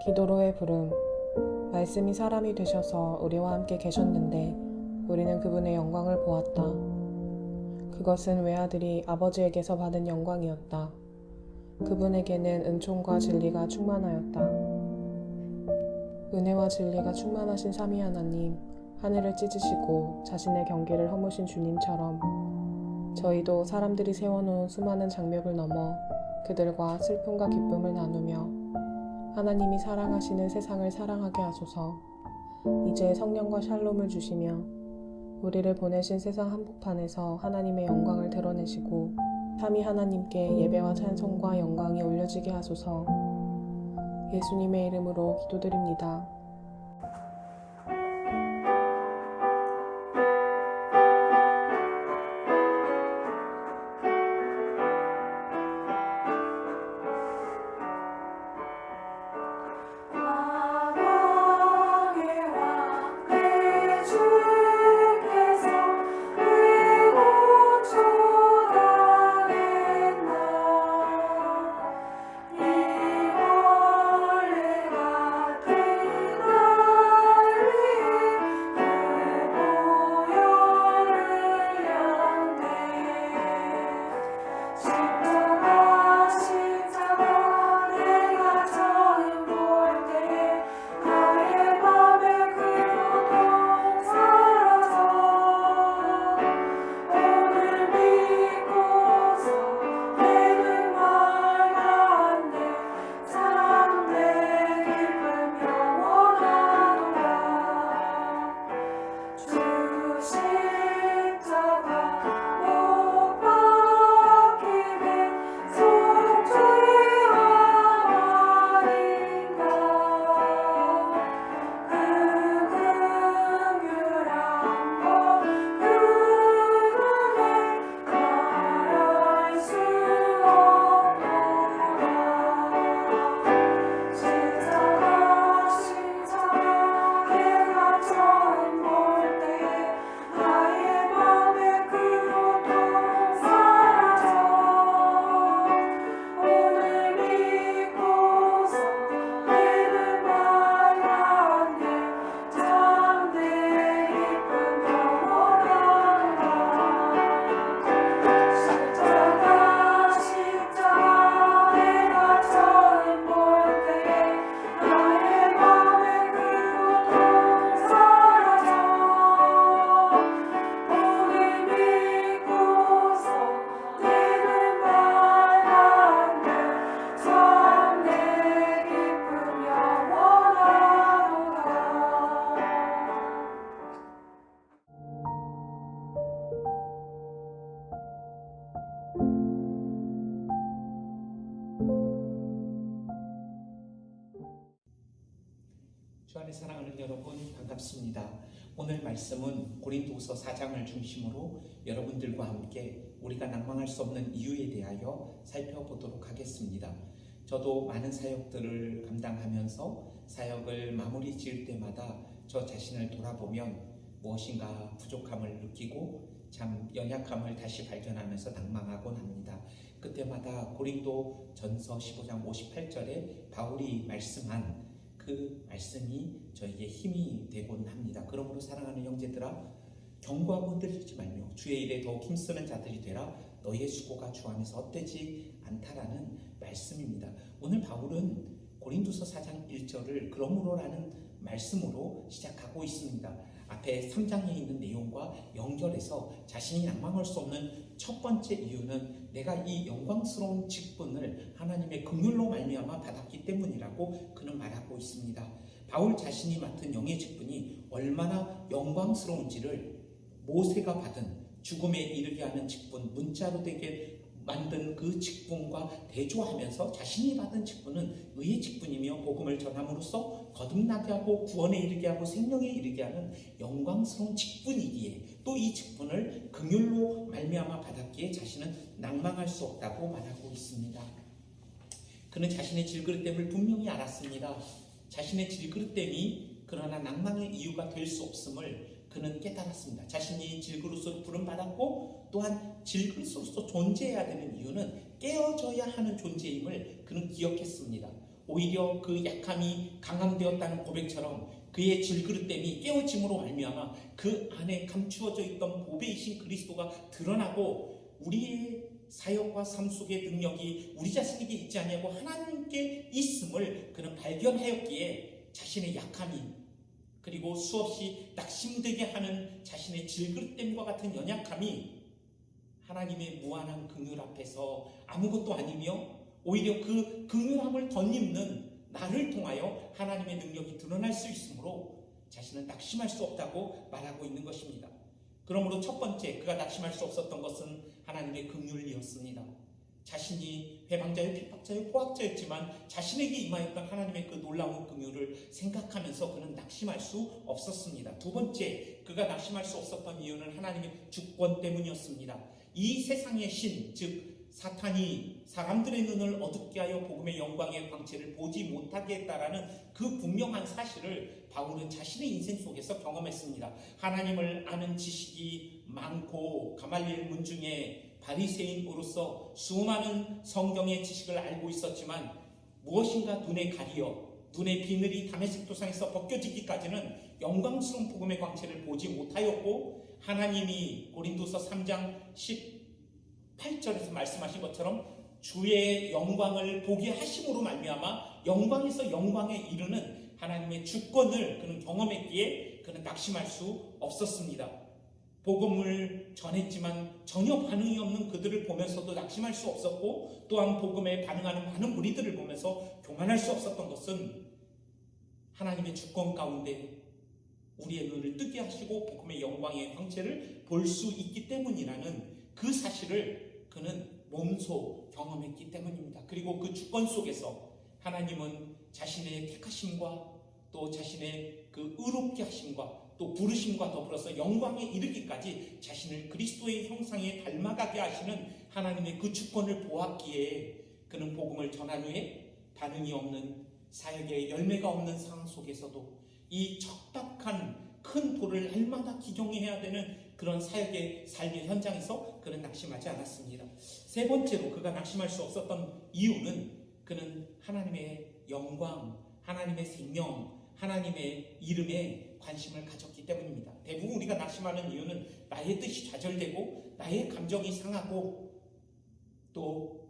기도로의 부름. 말씀이 사람이 되셔서 우리와 함께 계셨는데 우리는 그분의 영광을 보았다. 그것은 외아들이 아버지에게서 받은 영광이었다. 그분에게는 은총과 진리가 충만하였다. 은혜와 진리가 충만하신 삼위 하나님, 하늘을 찢으시고 자신의 경계를 허무신 주님처럼 저희도 사람들이 세워놓은 수많은 장벽을 넘어 그들과 슬픔과 기쁨을 나누며 하나님이 사랑하시는 세상을 사랑하게 하소서. 이제 성령과 샬롬을 주시며 우리를 보내신 세상 한복판에서 하나님의 영광을 드러내시고 삼위 하나님께 예배와 찬송과 영광이 올려지게 하소서. 예수님의 이름으로 기도드립니다. 주 안에 사랑하는 여러분, 반갑습니다. 오늘 말씀은 고린도후서 4장을 중심으로 여러분들과 함께 우리가 낭망할 수 없는 이유에 대하여 살펴보도록 하겠습니다. 저도 많은 사역들을 감당하면서 사역을 마무리 지을 때마다 저 자신을 돌아보면 무엇인가 부족함을 느끼고 참 연약함을 다시 발견하면서 낭망하곤 합니다. 그때마다 고린도 전서 15장 58절에 바울이 말씀한 그 말씀이 저에게 힘이 되곤 합니다. 그러므로 사랑하는 형제들아, 경고하고 흔들리지 말며 주의 일에 더욱 힘쓰는 자들이 되라. 너희의 수고가 주 안에서 헛되지 않다라는 말씀입니다. 오늘 바울은 고린도서 4장 1절을 그러므로라는 말씀으로 시작하고 있습니다. 앞에 3장에 있는 내용과 연결해서 자신이 낭망할 수 없는 첫 번째 이유는 내가 이 영광스러운 직분을 하나님의 긍휼로 말미암아 받았기 때문이라고 그는 말하고 있습니다. 바울 자신이 맡은 영의 직분이 얼마나 영광스러운지를 모세가 받은 죽음에 이르게 하는 직분, 문자로 되게 만든 그 직분과 대조하면서 자신이 받은 직분은 의의 직분이며 복음을 전함으로써 거듭나게 하고 구원에 이르게 하고 생명에 이르게 하는 영광스러운 직분이기에 또 이 직분을 긍휼로 말미암아 받았기에 자신은 낭망할 수 없다고 말하고 있습니다. 그는 자신의 질그릇됨을 분명히 알았습니다. 자신의 질그릇됨이 그러나 낭망의 이유가 될 수 없음을 그는 깨달았습니다. 자신이 질그릇으로 부름받았고 또한 질그릇으로서 존재해야 되는 이유는 깨어져야 하는 존재임을 그는 기억했습니다. 오히려 그 약함이 강함되었다는 고백처럼 그의 질그릇됨이 깨어짐으로 말미암아 그 안에 감추어져 있던 보배이신 그리스도가 드러나고 우리의 사역과 삶 속의 능력이 우리 자신에게 있지 아니하고 하나님께 있음을 그는 발견하였기에 자신의 약함이 그리고 수없이 낙심되게 하는 자신의 질그릇됨과 같은 연약함이 하나님의 무한한 긍휼 앞에서 아무것도 아니며 오히려 그 긍휼함을 덧입는 나를 통하여 하나님의 능력이 드러날 수 있으므로 자신은 낙심할 수 없다고 말하고 있는 것입니다. 그러므로 첫 번째 그가 낙심할 수 없었던 것은 하나님의 긍휼이었습니다. 자신이 회방자요 핍박자요 포악자였지만 자신에게 임하였던 하나님의 그 놀라운 긍휼을 생각하면서 그는 낙심할 수 없었습니다. 두 번째 그가 낙심할 수 없었던 이유는 하나님의 주권 때문이었습니다. 이 세상의 신, 즉 사탄이 사람들의 눈을 어둡게 하여 복음의 영광의 광채를 보지 못하게 했다라는 그 분명한 사실을 바울은 자신의 인생 속에서 경험했습니다. 하나님을 아는 지식이 많고 가말리엘 문중에 바리새인으로서 수많은 성경의 지식을 알고 있었지만 무엇인가 눈에 가리어 눈의 비늘이 다메섹 도상에서 벗겨지기까지는 영광스러운 복음의 광채를 보지 못하였고 하나님이 고린도서 3장 18절에서 말씀하신 것처럼 주의 영광을 보게 하심으로 말미암아 영광에서 영광에 이르는 하나님의 주권을 그는 경험했기에 그는 낙심할 수 없었습니다. 복음을 전했지만 전혀 반응이 없는 그들을 보면서도 낙심할 수 없었고 또한 복음에 반응하는 많은 무리들을 보면서 교만할 수 없었던 것은 하나님의 주권 가운데 우리의 눈을 뜨게 하시고 복음의 영광의 광채를 볼 수 있기 때문이라는 그 사실을 그는 몸소 경험했기 때문입니다. 그리고 그 주권 속에서 하나님은 자신의 택하심과 또 자신의 그 의롭게 하심과 또 부르심과 더불어서 영광에 이르기까지 자신을 그리스도의 형상에 닮아가게 하시는 하나님의 그 주권을 보았기에 그는 복음을 전한 후에 반응이 없는 사역의 열매가 없는 상황 속에서도 이 척박한 큰 돌을 날마다 기경해야 되는 그런 사역의 삶의 현장에서 그는 낙심하지 않았습니다. 세 번째로 그가 낙심할 수 없었던 이유는 그는 하나님의 영광, 하나님의 생명, 하나님의 이름에 관심을 가졌기 때문입니다. 대부분 우리가 낙심하는 이유는 나의 뜻이 좌절되고 나의 감정이 상하고 또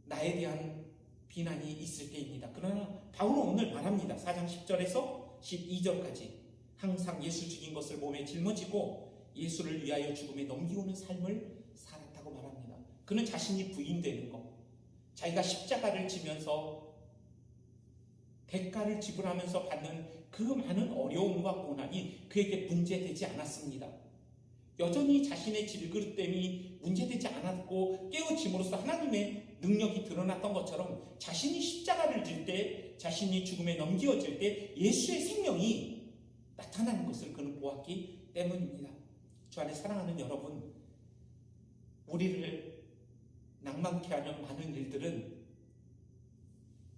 나에 대한 비난이 있을 때입니다. 그러나 바울은 오늘 말합니다. 4장 10절에서 12절까지 항상 예수 죽인 것을 몸에 짊어지고 예수를 위하여 죽음에 넘기오는 삶을 살았다고 말합니다. 그는 자신이 부인되는 것, 자기가 십자가를 지면서 대가를 지불하면서 받는 그 많은 어려움과 고난이 그에게 문제되지 않았습니다. 여전히 자신의 질그릇됨이 문제되지 않았고 깨어짐으로써 하나님의 능력이 드러났던 것처럼 자신이 십자가를 질 때, 자신이 죽음에 넘겨질 때 예수의 생명이 나타나는 것을 그는 보았기 때문입니다. 주 안에 사랑하는 여러분, 우리를 낭만케 하는 많은 일들은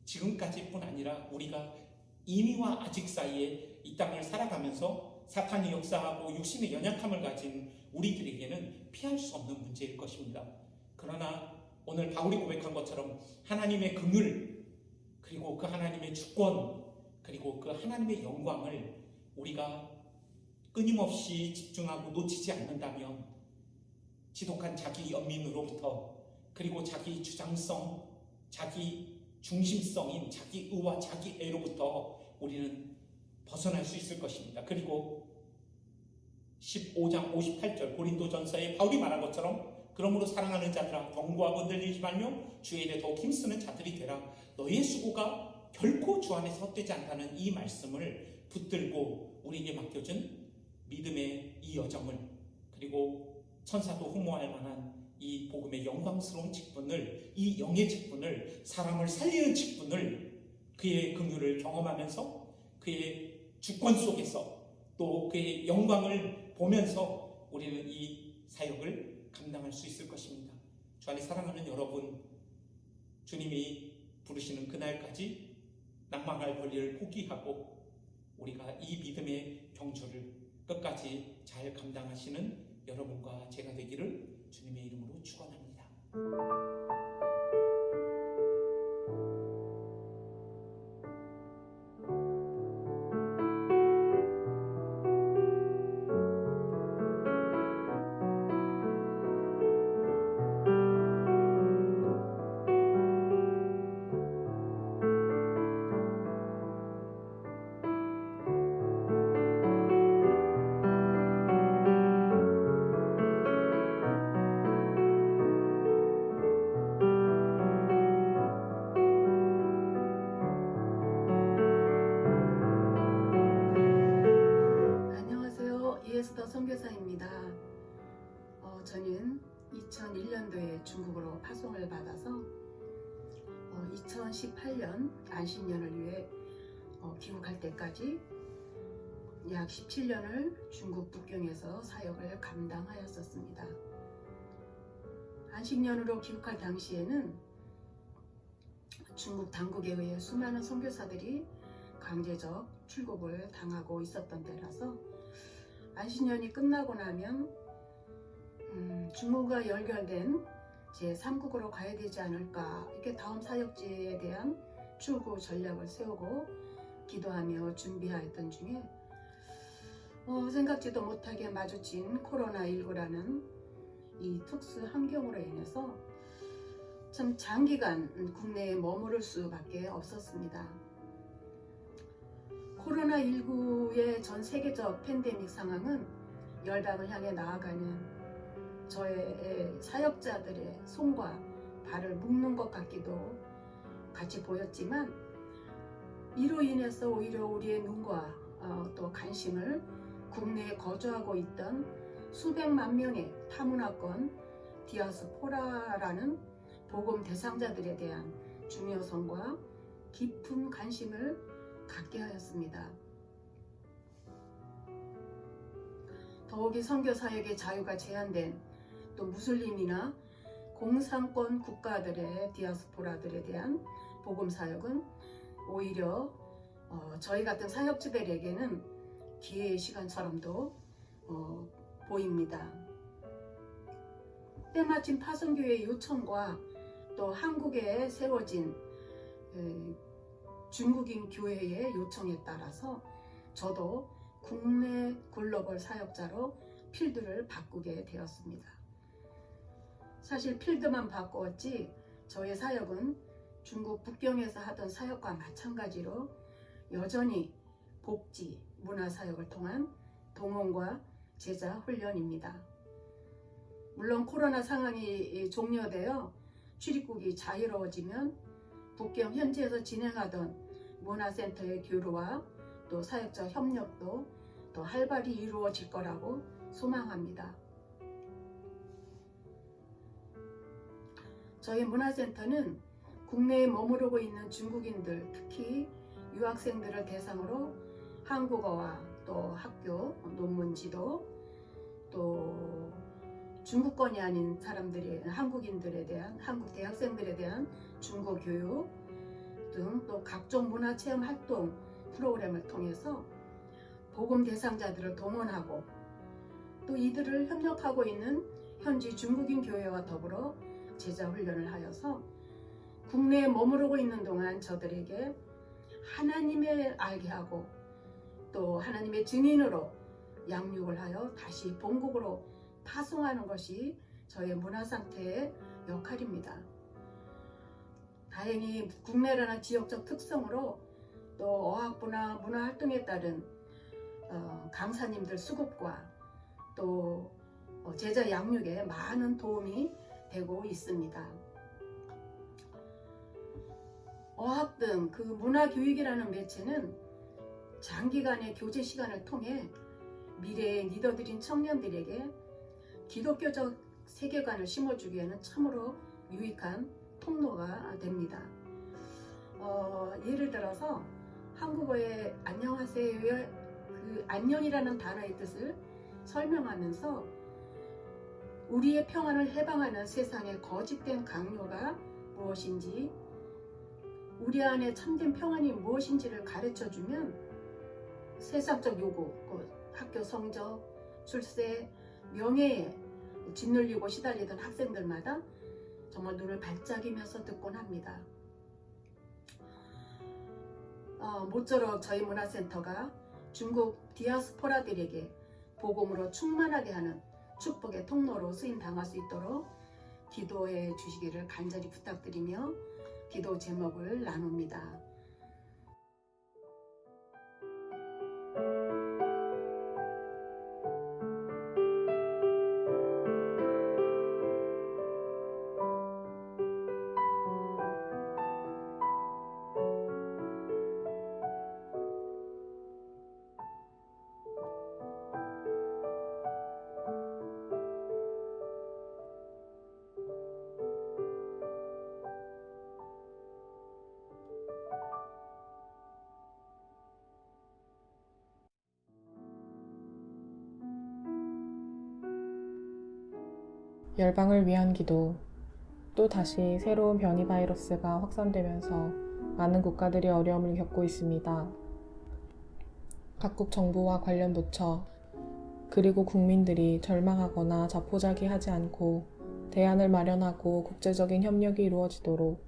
지금까지뿐 아니라 우리가 이미와 아직 사이에 이 땅을 살아가면서 사탄이 역사하고 육신의 연약함을 가진 우리들에게는 피할 수 없는 문제일 것입니다. 그러나 오늘 바울이 고백한 것처럼 하나님의 긍휼, 그리고 그 하나님의 주권, 그리고 그 하나님의 영광을 우리가 끊임없이 집중하고 놓치지 않는다면 지독한 자기 연민으로부터 그리고 자기 주장성, 자기 중심성인 자기 의와 자기 애로부터 우리는 벗어날 수 있을 것입니다. 그리고 15장 58절 고린도전서에 바울이 말한 것처럼 그러므로 사랑하는 자들아 경고하고 흔들리지 말며 주의 일에 더욱 힘쓰는 자들이 되라. 너희의 수고가 결코 주 안에서 헛되지 않다는 이 말씀을 붙들고 우리에게 맡겨준 믿음의 이 여정을 그리고 천사도 흠모할 만한 이 복음의 영광스러운 직분을, 이 영의 직분을, 사람을 살리는 직분을, 그의 긍휼을 경험하면서 그의 주권 속에서 또 그의 영광을 보면서 우리는 이 사역을 감당할 수 있을 것입니다. 주 안에 사랑하는 여러분, 주님이 부르시는 그날까지 낭망할 권리를 포기하고 우리가 이 믿음의 경주를 끝까지 잘 감당하시는 여러분과 제가 되기를 주님의 이름으로 축원합니다. 선교사입니다. 저는 2001년도에 중국으로 파송을 받아서 2018년 안식년을 위해 귀국할 때까지 약 17년을 중국 북경에서 사역을 감당하였었습니다. 안식년으로 귀국할 당시에는 중국 당국에 의해 수많은 선교사들이 강제적 출국을 당하고 있었던 때라서 안식년이 끝나고 나면 중국과 연결된 제3국으로 가야 되지 않을까, 이렇게 다음 사역지에 대한 출국 전략을 세우고 기도하며 준비하였던 중에 생각지도 못하게 마주친 코로나19라는 이 특수 환경으로 인해서 참 장기간 국내에 머무를 수밖에 없었습니다. 코로나19의 전 세계적 팬데믹 상황은 열방을 향해 나아가는 저의 사역자들의 손과 발을 묶는 것 같기도 같이 보였지만, 이로 인해서 오히려 우리의 눈과 또 관심을 국내에 거주하고 있던 수백만 명의 타문화권 디아스포라라는 복음 대상자들에 대한 중요성과 깊은 관심을 갖게 하였습니다. 더욱이 선교 사역의 자유가 제한된 또 무슬림이나 공산권 국가들의 디아스포라들에 대한 복음 사역은 오히려 저희 같은 사역자들에게는 기회의 시간처럼도 보입니다. 때마침 파송교회의 요청과 또 한국에 세워진 중국인 교회의 요청에 따라서 저도 국내 글로벌 사역자로 필드를 바꾸게 되었습니다. 사실 필드만 바꾸었지 저의 사역은 중국 북경에서 하던 사역과 마찬가지로 여전히 복지, 문화사역을 통한 동원과 제자 훈련입니다. 물론 코로나 상황이 종료되어 출입국이 자유로워지면 북경 현지에서 진행하던 문화센터의 교류와 또 사역자 협력도 더 활발히 이루어질 거라고 소망합니다. 저희 문화센터는 국내에 머무르고 있는 중국인들, 특히 유학생들을 대상으로 한국어와 또 학교, 논문 지도, 또 중국권이 아닌 사람들이, 한국인들에 대한, 한국 대학생들에 대한 중고 교육 등 또 각종 문화체험 활동 프로그램을 통해서 복음 대상자들을 동원하고 또 이들을 협력하고 있는 현지 중국인 교회와 더불어 제자 훈련을 하여서 국내에 머무르고 있는 동안 저들에게 하나님을 알게 하고 또 하나님의 증인으로 양육을 하여 다시 본국으로 파송하는 것이 저의 문화상태의 역할입니다. 다행히 국내라는 지역적 특성으로 또 어학부나 문화활동에 따른 강사님들 수급과 또 제자 양육에 많은 도움이 되고 있습니다. 어학 등 그 문화교육이라는 매체는 장기간의 교제 시간을 통해 미래의 리더들인 청년들에게 기독교적 세계관을 심어주기에는 참으로 유익한 통로가 됩니다. 예를 들어서 한국어의 안녕하세요의 그 안녕이라는 단어의 뜻을 설명하면서 우리의 평안을 해방하는 세상의 거짓된 강요가 무엇인지, 우리 안에 참된 평안이 무엇인지를 가르쳐주면 세상적 요구, 학교 성적, 출세, 명예에 짓눌리고 시달리던 학생들마다 정말 눈을 반짝이면서 듣곤 합니다. 모쪼록 저희 문화센터가 중국 디아스포라들에게 복음으로 충만하게 하는 축복의 통로로 쓰임당할 수 있도록 기도해 주시기를 간절히 부탁드리며 기도 제목을 나눕니다. 열방을 위한 기도. 또 다시 새로운 변이 바이러스가 확산되면서 많은 국가들이 어려움을 겪고 있습니다. 각국 정부와 관련 부처, 그리고 국민들이 절망하거나 자포자기하지 않고 대안을 마련하고 국제적인 협력이 이루어지도록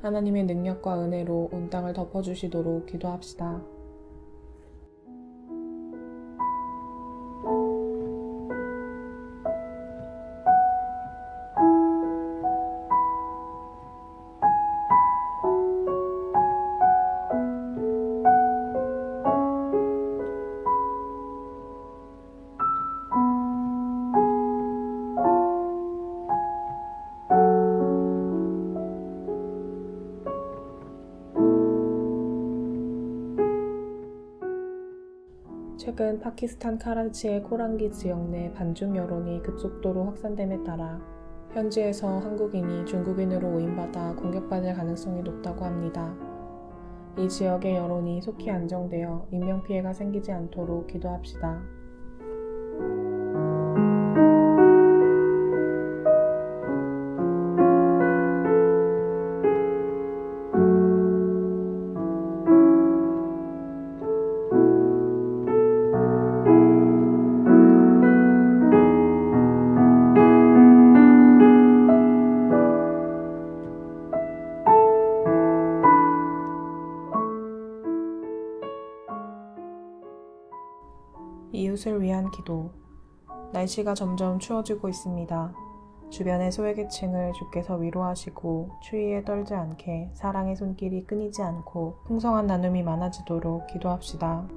하나님의 능력과 은혜로 온 땅을 덮어주시도록 기도합시다. 최근 파키스탄 카라치의 코란기 지역 내 반중 여론이 급속도로 확산됨에 따라 현지에서 한국인이 중국인으로 오인받아 공격받을 가능성이 높다고 합니다. 이 지역의 여론이 속히 안정되어 인명피해가 생기지 않도록 기도합시다. 이웃을 위한 기도. 날씨가 점점 추워지고 있습니다. 주변의 소외계층을 주께서 위로하시고 추위에 떨지 않게 사랑의 손길이 끊이지 않고 풍성한 나눔이 많아지도록 기도합시다.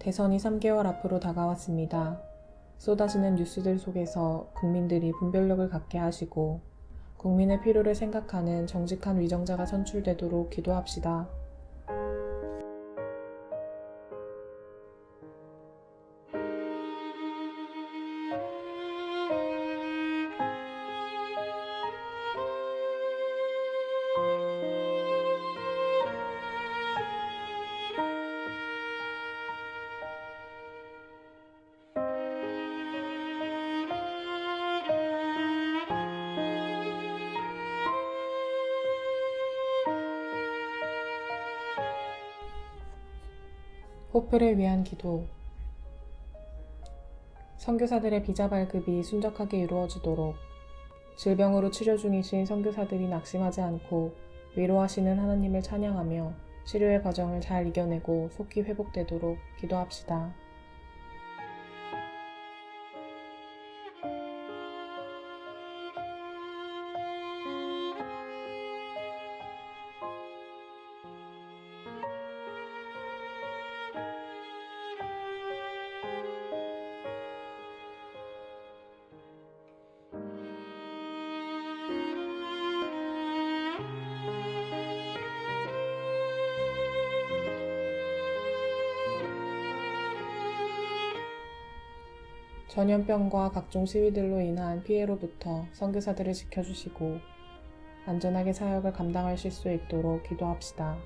대선이 3개월 앞으로 다가왔습니다. 쏟아지는 뉴스들 속에서 국민들이 분별력을 갖게 하시고 국민의 필요를 생각하는 정직한 위정자가 선출되도록 기도합시다. 호프를 위한 기도. 선교사들의 비자 발급이 순적하게 이루어지도록 질병으로 치료 중이신 선교사들이 낙심하지 않고 위로하시는 하나님을 찬양하며 치료의 과정을 잘 이겨내고 속히 회복되도록 기도합시다. 전염병과 각종 시위들로 인한 피해로부터 선교사들을 지켜주시고 안전하게 사역을 감당하실 수 있도록 기도합시다.